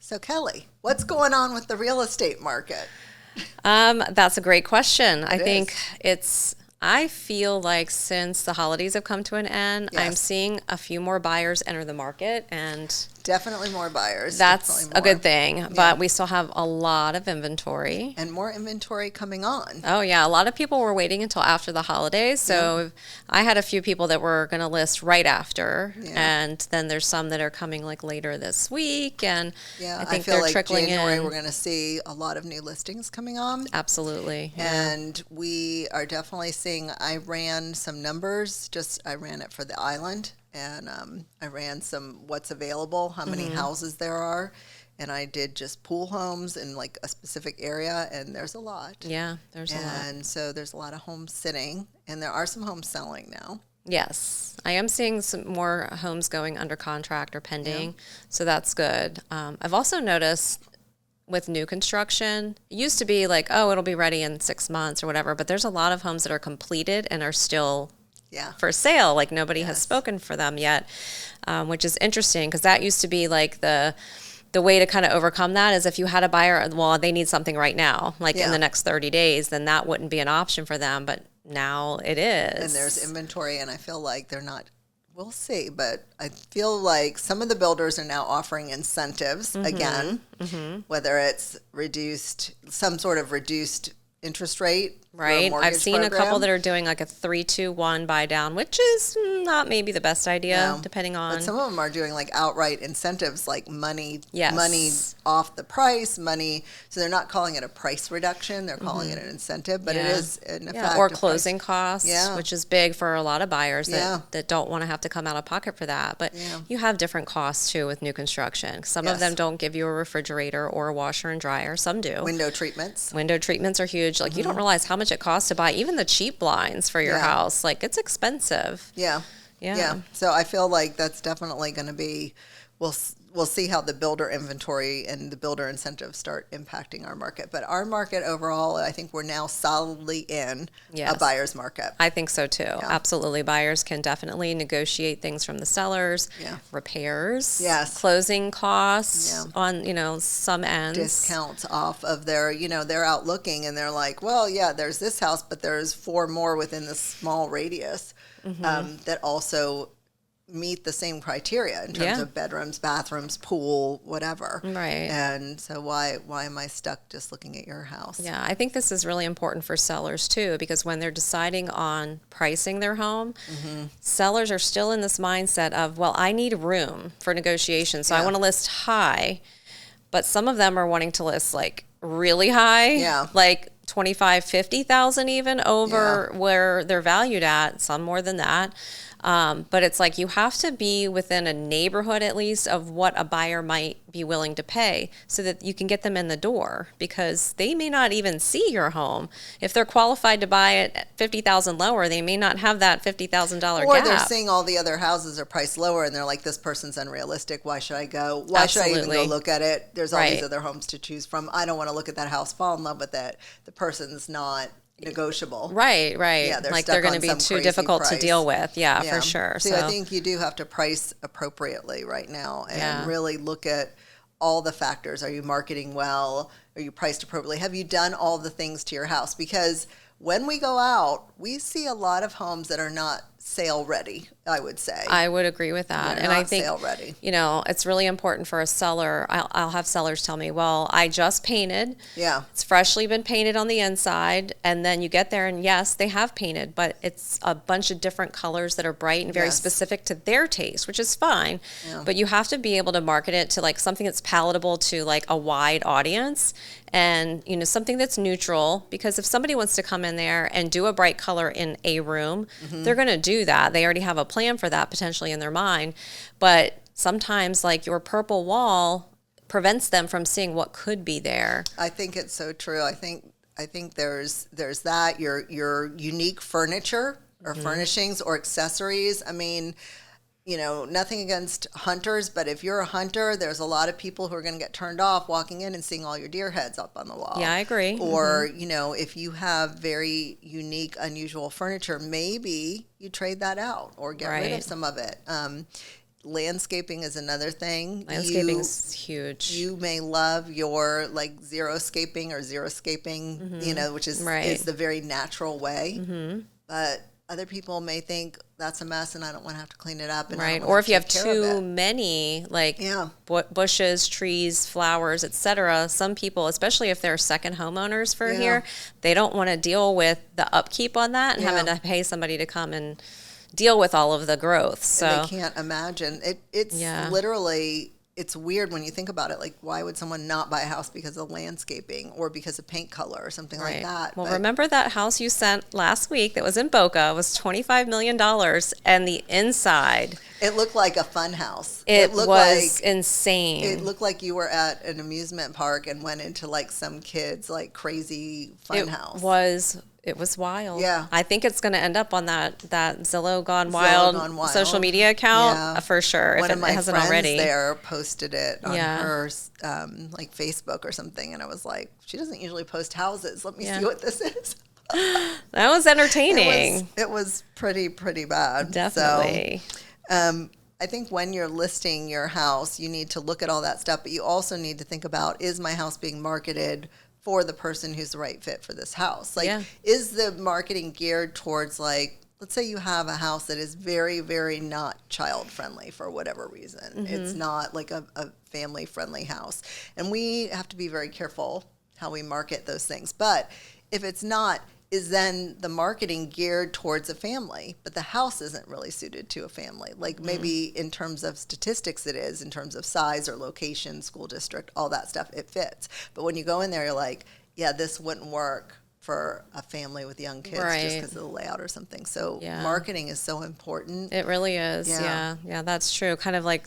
So Kellie, what's going on with the real estate market? That's a great question. It I feel like since the holidays have come to an end, I'm Yes. seeing a few more buyers enter the market, and Definitely more buyers. that's Definitely a good more. thing. Yeah. But we still have a lot of inventory. And more inventory coming on. Oh, yeah. A lot of people were waiting until after the holidays. So I had a few people that were going to list right after. Yeah. And then there's some that are coming like later this week. And Yeah, I think feel they're like trickling January in. we're going to see a lot of new listings coming on. Absolutely. Yeah. And we are definitely seeing, I ran some numbers, I ran it for the island, and I ran some what's available, how many houses there are, and I did just pool homes in like a specific area, and there's a lot. Yeah, there's a lot. And so there's a lot of homes sitting, and there are some homes selling now. Yes, I am seeing some more homes going under contract or pending, so that's good. I've also noticed with new construction, it used to be like, oh, it'll be ready in 6 months or whatever, but there's a lot of homes that are completed and are still for sale, like nobody has spoken for them yet, which is interesting because that used to be like the way to kind of overcome that is if you had a buyer, well, they need something right now, like in the next 30 days, then that wouldn't be an option for them, but now it is. And there's inventory, and I feel like they're not, we'll see, but I feel like some of the builders are now offering incentives again, whether it's some sort of reduced interest rate. Right. I've seen a couple that are doing like a 3-2-1 buy down, which is not maybe the best idea, depending on. But some of them are doing like outright incentives, like money Yes. off the price, money. So they're not calling it a price reduction; they're calling it an incentive. But it is in effect or a price. closing costs, which is big for a lot of buyers that don't want to have to come out of pocket for that. But you have different costs too with new construction. Some of them don't give you a refrigerator or a washer and dryer. Some do. Window treatments. Window treatments are huge. Like you don't realize how much it costs to buy even the cheap blinds for your house. Like it's expensive. Yeah. So I feel like that's definitely going to be, we'll see how the builder inventory and the builder incentives start impacting our market. But our market overall, I think we're now solidly in a buyer's market. I think so too. Yeah. Absolutely. Buyers can definitely negotiate things from the sellers, repairs, closing costs on, some ends. Discounts off of their, they're out looking and they're like, well, there's this house, but there's 4 more within this small radius that also meet the same criteria in terms of bedrooms, bathrooms, pool, whatever. Right. And so why am I stuck just looking at your house? Yeah, I think this is really important for sellers too, because when they're deciding on pricing their home, sellers are still in this mindset of, well, I need room for negotiation, so I want to list high, but some of them are wanting to list like really high, like 25, 50,000 even over where they're valued at, some more than that. But it's like you have to be within a neighborhood at least of what a buyer might be willing to pay so that you can get them in the door, because they may not even see your home. If they're qualified to buy it at 50,000 lower, they may not have that $50,000 gap. Or they're seeing all the other houses are priced lower and they're like, this person's unrealistic. Why should I go? Why should I even go look at it? There's all these other homes to choose from. I don't want to look at that house, fall in love with it. The person's not negotiable. Right. Yeah, they're going to be too difficult to deal with. Yeah, for sure. So I think you do have to price appropriately right now and really look at all the factors. Are you marketing well? Are you priced appropriately? Have you done all the things to your house? Because when we go out, we see a lot of homes that are not sale ready, I would say. I would agree with that. They're and not I think, sale ready. It's really important for a seller. I'll have sellers tell me, well, I just painted. Yeah. It's freshly been painted on the inside. And then you get there and yes, they have painted, but it's a bunch of different colors that are bright and very specific to their taste, which is fine. Yeah. But you have to be able to market it to like something that's palatable to like a wide audience and, something that's neutral, because if somebody wants to come in there and do a bright color in a room, they're going to do that. They already have a plan for that potentially in their mind. But sometimes like your purple wall prevents them from seeing what could be there. I think it's so true. I think there's that your unique furniture or furnishings or accessories. I mean, nothing against hunters, but if you're a hunter, there's a lot of people who are going to get turned off walking in and seeing all your deer heads up on the wall. Yeah, I agree. Or, if you have very unique, unusual furniture, maybe you trade that out or get rid of some of it. landscaping is another thing. Landscaping is huge. You may love your like xeriscaping or xeriscaping, you know, which is the very natural way. But other people may think that's a mess and I don't want to have to clean it up. And right. Or if you have too many like bushes, trees, flowers, etc. Some people, especially if they're second homeowners for here, they don't want to deal with the upkeep on that and having to pay somebody to come and deal with all of the growth. So and they can't imagine. It's literally, it's weird when you think about it. Like, why would someone not buy a house because of landscaping or because of paint color or something like that? Well, remember that house you sent last week that was in Boca was $25 million, and the inside, it looked like a fun house. It looked was insane. It looked like you were at an amusement park and went into like some kids like crazy fun house. It was wild. Yeah. I think it's going to end up on that Zillow Gone Wild social media account for sure. One of my friends already. There posted it on her like Facebook or something, and I was like, she doesn't usually post houses. Let me see what this is. That was entertaining. It was pretty bad. Definitely. So, I think when you're listing your house, you need to look at all that stuff, but you also need to think about, is my house being marketed for the person who's the right fit for this house? Like, is the marketing geared towards, like, let's say you have a house that is very, very not child friendly for whatever reason. It's not like a family friendly house. And we have to be very careful how we market those things. But if it's not, is then the marketing geared towards a family, but the house isn't really suited to a family? Like maybe in terms of statistics it is, in terms of size or location, school district, all that stuff, it fits. But when you go in there, you're like, yeah, this wouldn't work for a family with young kids just because of the layout or something. So marketing is so important. It really is. Yeah, that's true. Kind of like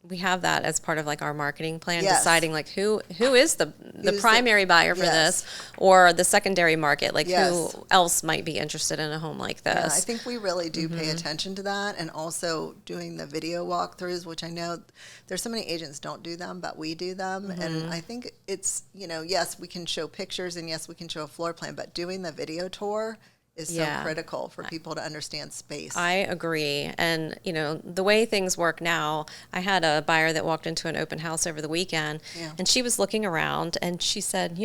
we have that as part of like our marketing plan, deciding like who is the primary buyer for this, or the secondary market, like who else might be interested in a home like this. I think we really do pay attention to that, and also doing the video walkthroughs, which I know there's so many agents don't do them, but we do them. And I think it's, yes, we can show pictures and yes, we can show a floor plan, but doing the video tour is so critical for people to understand space. I agree. And, the way things work now, I had a buyer that walked into an open house over the weekend, and she was looking around, and she said,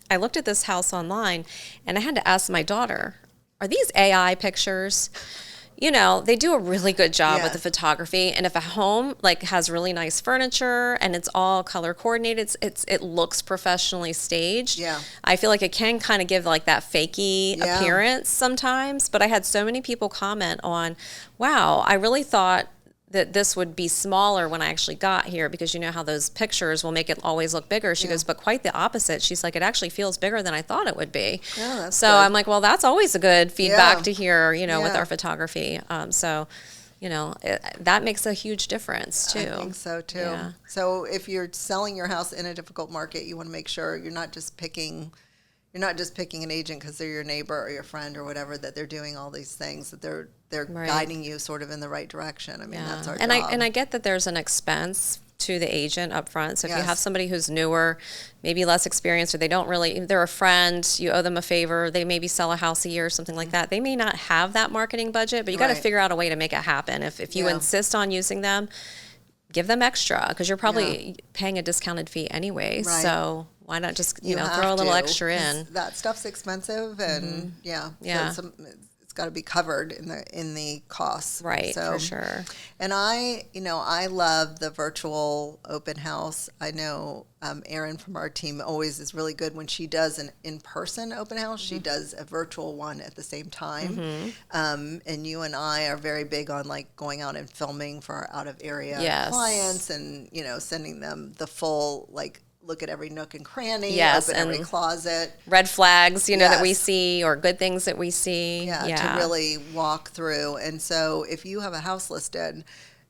I looked at this house online, and I had to ask my daughter, are these AI pictures? They do a really good job with the photography. And if a home like has really nice furniture and it's all color coordinated, it looks professionally staged. Yeah. I feel like it can kind of give like that fakey appearance sometimes. But I had so many people comment on, wow, I really thought that this would be smaller when I actually got here, because you know how those pictures will make it always look bigger. She goes, but quite the opposite. She's like, it actually feels bigger than I thought it would be. Yeah, that's so good. I'm like, well, that's always a good feedback to hear, with our photography. That makes a huge difference too. I think so too. Yeah. So if you're selling your house in a difficult market, you want to make sure you're not just picking an agent because they're your neighbor or your friend or whatever, that they're doing all these things, that they're guiding you sort of in the right direction. I mean, that's our job. And I get that there's an expense to the agent up front. So if you have somebody who's newer, maybe less experienced, or they're a friend, you owe them a favor, they maybe sell a house a year or something like that. They may not have that marketing budget, but you got to figure out a way to make it happen. If you insist on using them, give them extra, because you're probably paying a discounted fee anyway. Right. So why not just throw a little extra in? That stuff's expensive, and it's got to be covered in the costs. Right, so, for sure. And I love the virtual open house. I know Erin from our team always is really good when she does an in-person open house. She does a virtual one at the same time. And you and I are very big on like going out and filming for our out-of-area clients, and sending them the full like look at every nook and cranny, open every closet. Red flags, that we see, or good things that we see. To really walk through. And so if you have a house listed,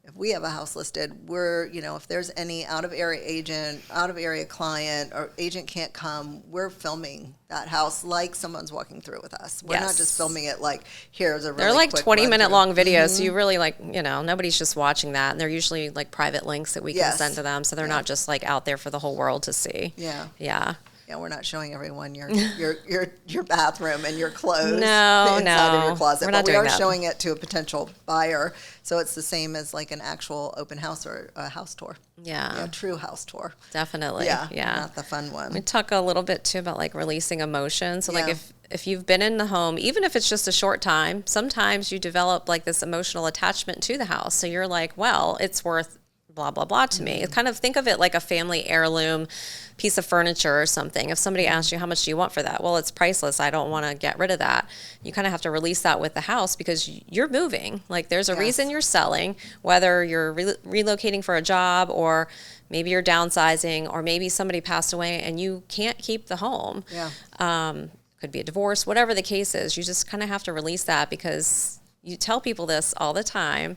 if we have a house listed, we're, if there's any out-of-area agent, out-of-area client, or agent can't come, we're filming that house like someone's walking through with us. We're not just filming it like, here's a really They're like quick 20-minute long videos, so you really nobody's just watching that. And they're usually like private links that we can send to them, so they're not just like out there for the whole world to see. Yeah. Yeah. Yeah, we're not showing everyone your bathroom and your clothes No, inside of no. your closet. We're But not we doing are that. showing it to a potential buyer. So it's the same as like an actual open house or a house tour. Yeah. True house tour. Definitely. Yeah. Yeah. Not the fun one. We talk a little bit too about like releasing emotion. So like Yeah. if you've been in the home, even if it's just a short time, sometimes you develop like this emotional attachment to the house. So you're like, well, it's worth blah, blah, blah to me. Kind of think of it like a family heirloom piece of furniture or something. If somebody asks you, how much do you want for that? Well, it's priceless. I don't want to get rid of that. You kind of have to release that with the house because you're moving. Like there's a reason you're selling, whether you're relocating for a job or maybe you're downsizing or maybe somebody passed away and you can't keep the home. Yeah. Could be a divorce, whatever the case is. You just kind of have to release that because you tell people this all the time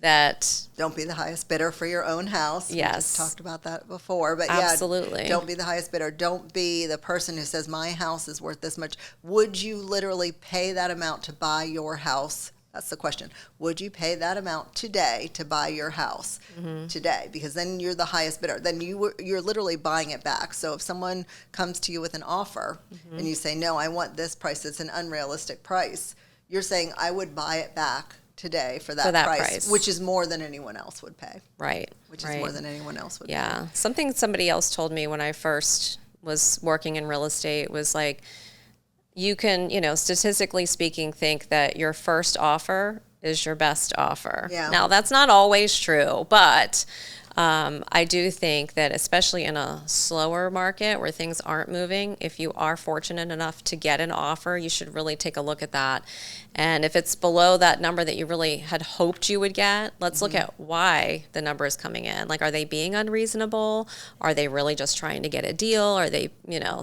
that don't be the highest bidder for your own house. Yes. We just talked about that before. But Absolutely. don't be the highest bidder. Don't be the person who says my house is worth this much. Would you literally pay that amount to buy your house? That's the question. Would you pay that amount today to buy your house today? Because then you're the highest bidder. Then you're literally buying it back. So if someone comes to you with an offer and you say, no, I want this price, it's an unrealistic price, you're saying I would buy it back today for that price, which is more than anyone else would pay. Right. Which is more than anyone else would pay. Yeah. Something somebody else told me when I first was working in real estate was like, you can, statistically speaking, think that your first offer is your best offer. Yeah. Now, that's not always true, but I do think that especially in a slower market where things aren't moving, if you are fortunate enough to get an offer, you should really take a look at that. And if it's below that number that you really had hoped you would get, let's look at why the number is coming in. Like, are they being unreasonable? Are they really just trying to get a deal? Are they,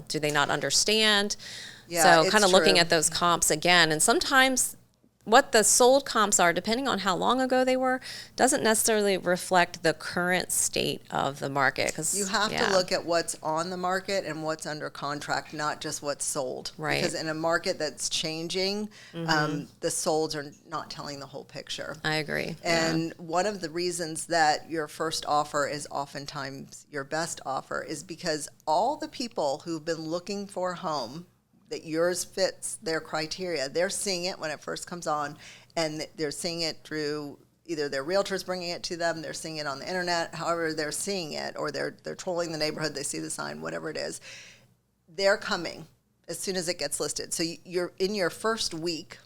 do they not understand? Yeah, so kind of looking true. at those comps again. And sometimes what the sold comps are, depending on how long ago they were, doesn't necessarily reflect the current state of the market. 'Cause, You have to look at what's on the market and what's under contract, not just what's sold. Right. Because in a market that's changing, the solds are not telling the whole picture. I agree. And one of the reasons that your first offer is oftentimes your best offer is because all the people who've been looking for a home that yours fits their criteria, they're seeing it when it first comes on, and they're seeing it through either their realtors bringing it to them, they're seeing it on the internet, however they're seeing it, or they're trolling the neighborhood, they see the sign, whatever it is. They're coming as soon as it gets listed. So you're in your first week,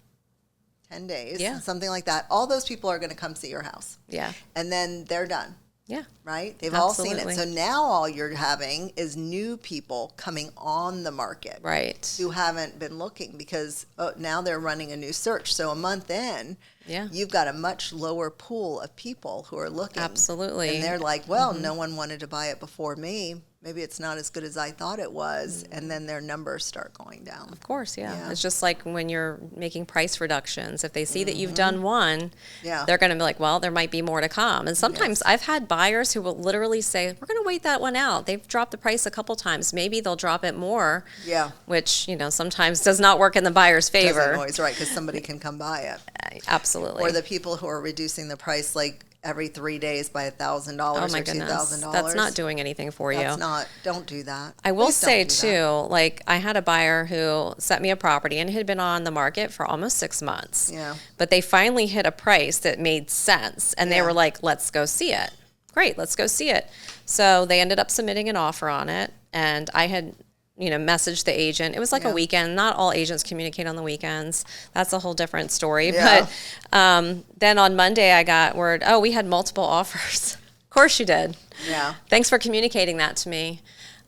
10 days, something like that, all those people are going to come see your house. Yeah. And then they're done. Yeah. Right? They've all seen Absolutely. it. So now all you're having is new people coming on the market. Right. Who haven't been looking because now they're running a new search. So a month in, you've got a much lower pool of people who are looking. Absolutely. And they're like, well, no one wanted to buy it before me. Maybe it's not as good as I thought it was. And then their numbers start going down. Of course, yeah. It's just like when you're making price reductions. If they see that you've done one, they're going to be like, well, there might be more to come. And sometimes I've had buyers who will literally say, we're going to wait that one out. They've dropped the price a couple times. Maybe they'll drop it more. Yeah. Which, sometimes does not work in the buyer's favor. Doesn't always, right, because somebody can come buy it. Absolutely. Or the people who are reducing the price like every 3 days by $1,000 oh or my goodness. $2,000. That's not doing anything for you. That's not. Don't do that. I will Please say don't do too, that. like I had a buyer who sent me a property and it had been on the market for almost 6 months. Yeah. But they finally hit a price that made sense and they were like, let's go see it. Great, let's go see it. So they ended up submitting an offer on it and I had messaged the agent. It was like a weekend. Not all agents communicate on the weekends. That's a whole different story. Yeah. But then on Monday I got word, we had multiple offers. Of course you did. Yeah. Thanks for communicating that to me.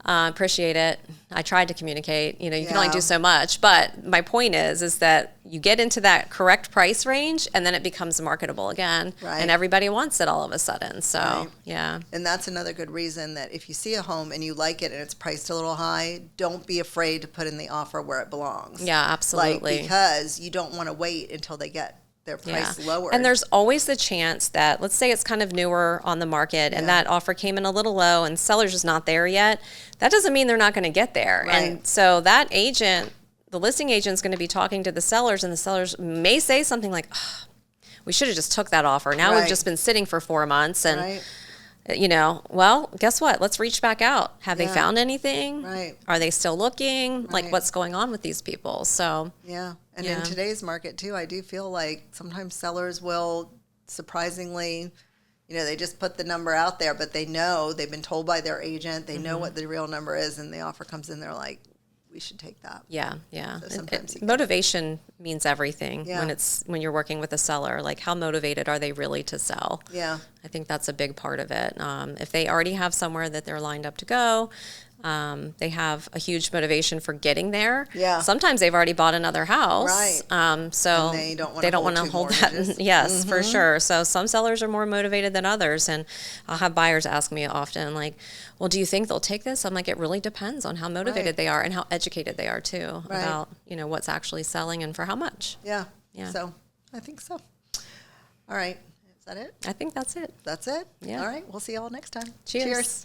Appreciate it. I tried to communicate. You can only do so much. But my point is that you get into that correct price range and then it becomes marketable again. Right. And everybody wants it all of a sudden. So, Right. yeah. And that's another good reason that if you see a home and you like it and it's priced a little high, don't be afraid to put in the offer where it belongs. Yeah, absolutely. Because you don't want to wait until they get their price lowered. And there's always the chance that, let's say it's kind of newer on the market and that offer came in a little low and seller's just not there yet. That doesn't mean they're not going to get there. Right. And so that agent, the listing agent's going to be talking to the sellers and the sellers may say something like, we should have just took that offer. Now we've just been sitting for 4 months. And well, guess what? Let's reach back out. Have they found anything? Right. Are they still looking? Right. Like, what's going on with these people? So, yeah. And in today's market too, I do feel like sometimes sellers will surprisingly, they just put the number out there, but they know, they've been told by their agent, they know what the real number is, and the offer comes in, they're like, we should take that. Yeah, yeah. So sometimes motivation means everything Yeah. when you're working with a seller. Like, how motivated are they really to sell? Yeah. I think that's a big part of it. If they already have somewhere that they're lined up to go, they have a huge motivation for getting there. Yeah. Sometimes they've already bought another house. Right. So And they don't want to hold that. that. Yes, for sure. So some sellers are more motivated than others. And I'll have buyers ask me often, like, well, do you think they'll take this? I'm like, it really depends on how motivated Right. they are and how educated they are too Right. about, what's actually selling and for how much. Yeah. Yeah. So I think so. All right. Is that it? I think that's it. That's it? Yeah. All right. We'll see you all next time. Cheers.